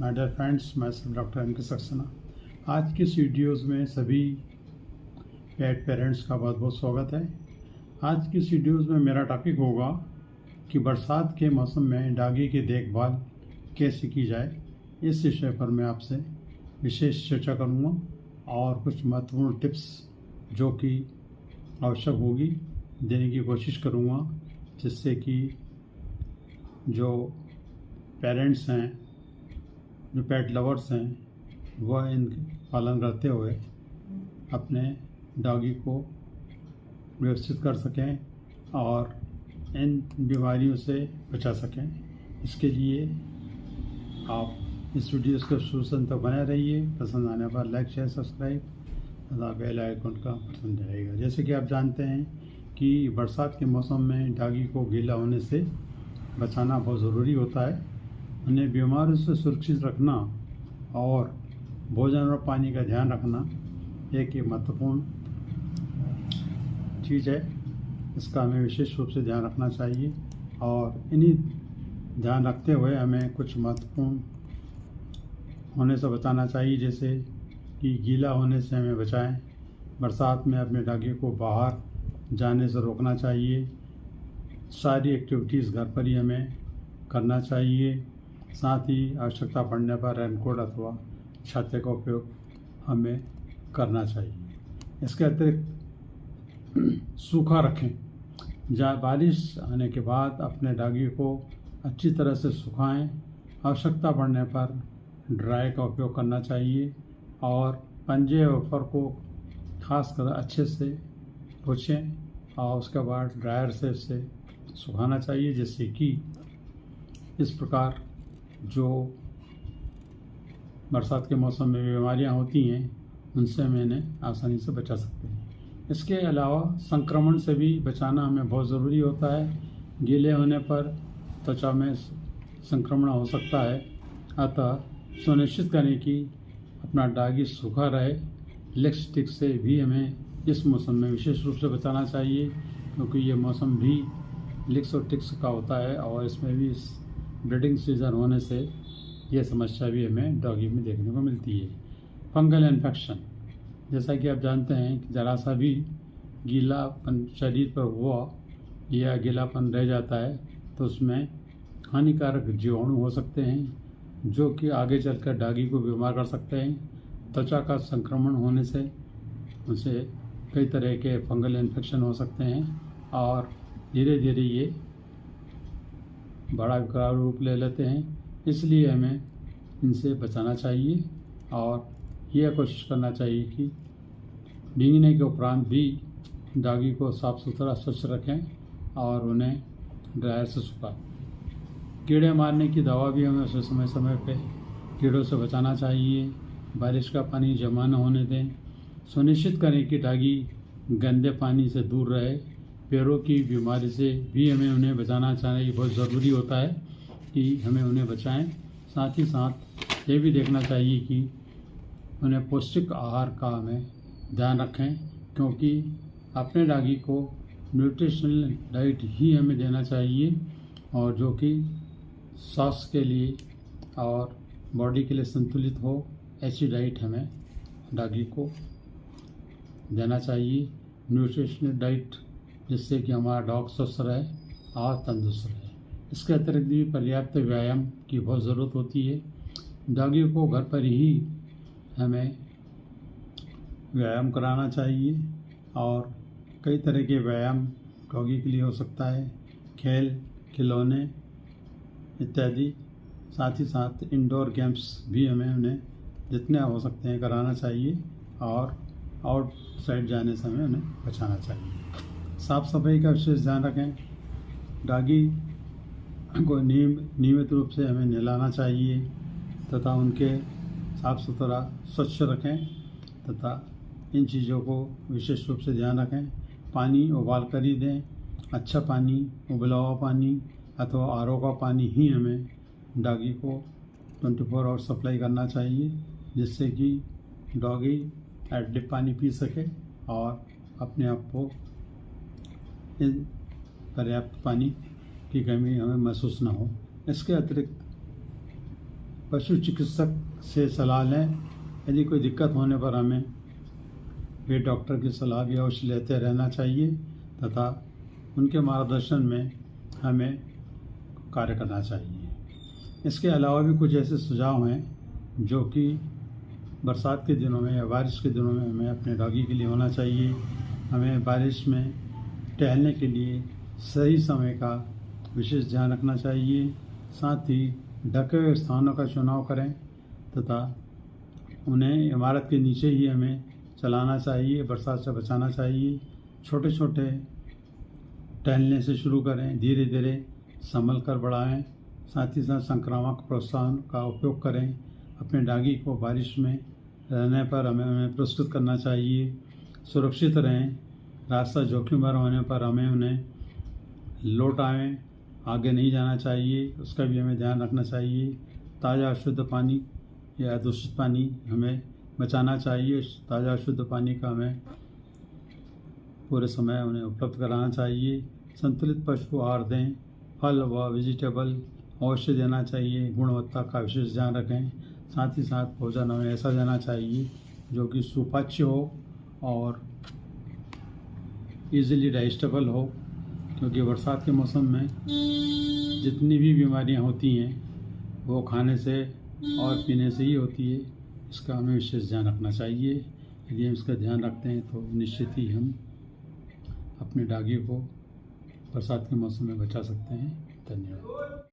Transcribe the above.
My dear friends, मैं doctor M के सक्सेना। आज की इस वीडियोज़ में सभी पेट पेरेंट्स का बहुत बहुत स्वागत है। आज की इस वीडियोज़ में मेरा टॉपिक होगा कि बरसात के मौसम में डॉगी की देखभाल कैसे की जाए। इस विषय पर मैं आपसे विशेष चर्चा करूँगा और कुछ महत्वपूर्ण टिप्स जो कि आवश्यक होगी देने की कोशिश करूँगा, जिससे कि जो पेरेंट्स हैं, जो पेट लवर्स हैं, वह इनके पालन करते हुए अपने डॉगी को व्यवस्थित कर सकें और इन बीमारियों से बचा सकें। इसके लिए आप इस वीडियो को शुरू से अंत तक बने रहिए। पसंद आने पर लाइक शेयर सब्सक्राइब तथा बेल आइकन का बटन रहेगा। जैसे कि आप जानते हैं कि बरसात के मौसम में डॉगी को गीला होने से बचाना बहुत ज़रूरी होता है। उन्हें बीमारियों से सुरक्षित रखना और भोजन और पानी का ध्यान रखना एक महत्वपूर्ण चीज़ है। इसका हमें विशेष रूप से ध्यान रखना चाहिए और इन्हीं ध्यान रखते हुए हमें कुछ महत्वपूर्ण होने से बचाना चाहिए, जैसे कि गीला होने से हमें बचाएं। बरसात में अपने डॉगी को बाहर जाने से रोकना चाहिए। सारी एक्टिविटीज़ घर पर ही हमें करना चाहिए। साथ ही आवश्यकता पड़ने पर रेनकोट अथवा छाते का उपयोग हमें करना चाहिए। इसके अतिरिक्त सूखा रखें। जहाँ बारिश आने के बाद अपने डॉगी को अच्छी तरह से सुखाएं। आवश्यकता पड़ने पर ड्राई का उपयोग करना चाहिए और पंजे और फर को खासकर अच्छे से पोंछें और उसके बाद ड्रायर से इसे सुखाना चाहिए, जिससे कि इस प्रकार जो बरसात के मौसम में बीमारियां होती हैं उनसे हम इन्हें आसानी से बचा सकते हैं। इसके अलावा संक्रमण से भी बचाना हमें बहुत ज़रूरी होता है। गीले होने पर त्वचा में संक्रमण हो सकता है, अतः सुनिश्चित करें कि अपना डॉगी सूखा रहे। लिक्स टिक से भी हमें इस मौसम में विशेष रूप से बचाना चाहिए, क्योंकि ये मौसम भी लिक्स और टिक्स का होता है और इसमें भी ब्रीडिंग सीजन होने से यह समस्या भी हमें डॉगी में देखने को मिलती है। फंगल इन्फेक्शन, जैसा कि आप जानते हैं कि ज़रा सा भी गीलापन शरीर पर हुआ या गीलापन रह जाता है तो उसमें हानिकारक जीवाणु हो सकते हैं, जो कि आगे चलकर डॉगी को बीमार कर सकते हैं। त्वचा का संक्रमण होने से उसे कई तरह के फंगल इन्फेक्शन हो सकते हैं और धीरे धीरे ये बड़ा विकराल रूप ले लेते हैं। इसलिए हमें इनसे बचाना चाहिए और यह कोशिश करना चाहिए कि भीगने के उपरांत भी डॉगी को साफ़ सुथरा स्वच्छ रखें और उन्हें ड्रायर से सुखाएं। कीड़े मारने की दवा भी हमें उसे समय समय पे कीड़ों से बचाना चाहिए। बारिश का पानी जमा न होने दें। सुनिश्चित करें कि डॉगी गंदे पानी से दूर रहे। पैरों की बीमारी से भी हमें उन्हें बचाना चाहिए। बहुत ज़रूरी होता है कि हमें उन्हें बचाएं। साथ ही साथ ये भी देखना चाहिए कि उन्हें पौष्टिक आहार का हमें ध्यान रखें, क्योंकि अपने डॉगी को न्यूट्रिशनल डाइट ही हमें देना चाहिए और जो कि स्वास्थ्य के लिए और बॉडी के लिए संतुलित हो, ऐसी डाइट हमें डॉगी को देना चाहिए। न्यूट्रिशनल डाइट, जिससे कि हमारा डॉग स्वस्थ रहे और तंदुरुस्त रहे। इसके अतिरिक्त भी पर्याप्त व्यायाम की बहुत ज़रूरत होती है। डॉगी को घर पर ही हमें व्यायाम कराना चाहिए और कई तरह के व्यायाम डॉगी के लिए हो सकता है, खेल, खिलौने इत्यादि। साथ ही साथ इंडोर गेम्स भी हमें उन्हें जितने हो सकते हैं कराना चाहिए और आउटसाइड जाने से हमें उन्हें बचाना चाहिए। साफ़ सफाई का विशेष ध्यान रखें। डॉगी को नियमित रूप से हमें नहलाना चाहिए तथा उनके साफ़ सुथरा स्वच्छ रखें तथा इन चीज़ों को विशेष रूप से ध्यान रखें। पानी उबाल कर ही दें। अच्छा पानी, उबला हुआ पानी अथवा आरओ का पानी ही हमें डॉगी को 24 आवर सप्लाई करना चाहिए, जिससे कि डॉगी एडिप पानी पी सके और अपने आप को इन पर्याप्त पानी की कमी हमें महसूस न हो। इसके अतिरिक्त पशु चिकित्सक से सलाह लें। यदि कोई दिक्कत होने पर हमें पेट डॉक्टर की सलाह भी अवश्य लेते रहना चाहिए तथा उनके मार्गदर्शन में हमें कार्य करना चाहिए। इसके अलावा भी कुछ ऐसे सुझाव हैं जो कि बरसात के दिनों में या बारिश के दिनों में हमें अपने डॉगी के लिए होना चाहिए। हमें बारिश में टहलने के लिए सही समय का विशेष ध्यान रखना चाहिए। साथ ही ढके हुए स्थानों का चुनाव करें तथा उन्हें इमारत के नीचे ही हमें चलाना चाहिए। बरसात से बचाना चाहिए। छोटे छोटे टहलने से शुरू करें, धीरे धीरे संभल कर बढ़ाएं। साथ ही साथ संक्रामक प्रोत्साहन का उपयोग करें। अपने डॉगी को बारिश में रहने पर हमें उन्हें पुरस्कृत करना चाहिए। सुरक्षित रहें। रास्ता जोखिम भरा होने पर हमें उन्हें लौटाएं, आगे नहीं जाना चाहिए, उसका भी हमें ध्यान रखना चाहिए। ताज़ा शुद्ध पानी या दूषित पानी हमें बचाना चाहिए। ताज़ा शुद्ध पानी का हमें पूरे समय उन्हें उपलब्ध कराना चाहिए। संतुलित पशु आहार दें। फल व वेजिटेबल अवश्य देना चाहिए। गुणवत्ता का विशेष ध्यान रखें। साथ ही साथ भोजन हमें ऐसा देना चाहिए जो कि सुपाच्य हो और इजीली डाइजेस्टेबल हो, क्योंकि बरसात के मौसम में जितनी भी बीमारियां होती हैं वो खाने से और पीने से ही होती है। इसका हमें विशेष ध्यान रखना चाहिए। यदि हम इसका ध्यान रखते हैं तो निश्चित ही हम अपने डॉगी को बरसात के मौसम में बचा सकते हैं। धन्यवाद।